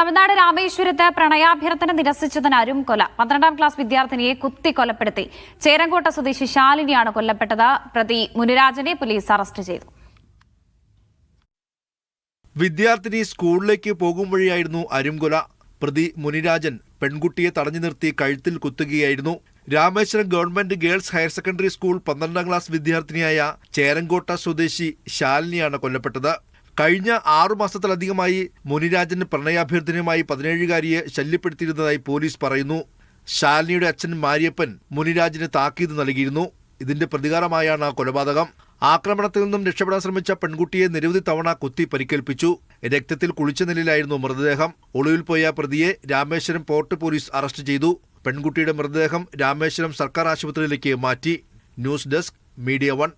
Tamil Nadu രാമേശ്വരത്ത് പ്രണയാഭ്യർത്ഥന നിരസിച്ചതിന് അരുംകൊല. 12ാം class വിദ്യാർത്ഥിനിയെ കുത്തിക്കൊലപ്പെടുത്തി. ചേരങ്കോട്ട സ്വദേശി ശാലിനിയാണ് കൊല്ലപ്പെട്ടത്. പ്രതി മുനിരാജനെ പോലീസ് അറസ്റ്റ് ചെയ്തു. വിദ്യാർത്ഥിനി സ്കൂളിലേക്ക് പോകും വഴിയായിരുന്നു അരുംകൊല. പ്രതി മുനിരാജൻ പെൺകുട്ടിയെ തടഞ്ഞു നിർത്തി കഴുത്തിൽ കുത്തുകയായിരുന്നു. Rameswaram government girls higher secondary school 12ാം ക്ലാസ് വിദ്യാർത്ഥിനിയായ ചേരങ്കോട്ട സ്വദേശി ശാലിനിയാണ് കൊല്ലപ്പെട്ടത്. കഴിഞ്ഞ 6 മാസത്തിലധികമായി മുനിരാജൻ പ്രണയാഭ്യർത്ഥനയുമായി 17-കാരിയെ ശല്യപ്പെടുത്തിയിരുന്നതായി പോലീസ് പറയുന്നു. ശാലിനിയുടെ അച്ഛൻ മാരിയപ്പൻ മുനിരാജന് താക്കീത് നൽകിയിരുന്നു. ഇതിന്റെ പ്രതികാരമായാണ് കൊലപാതകം. ആക്രമണത്തിൽ നിന്നും രക്ഷപ്പെടാൻ ശ്രമിച്ച പെൺകുട്ടിയെ നിരവധി തവണ കുത്തി പരിക്കേൽപ്പിച്ചു. രക്തത്തിൽ കുളിച്ച നിലയിലായിരുന്നു മൃതദേഹം. ഒളിവിൽ പോയ പ്രതിയെ രാമേശ്വരം പോർട്ട് പോലീസ് അറസ്റ്റ് ചെയ്തു. പെൺകുട്ടിയുടെ മൃതദേഹം രാമേശ്വരം സർക്കാർ ആശുപത്രിയിലേക്ക് മാറ്റി. News desk, media 1.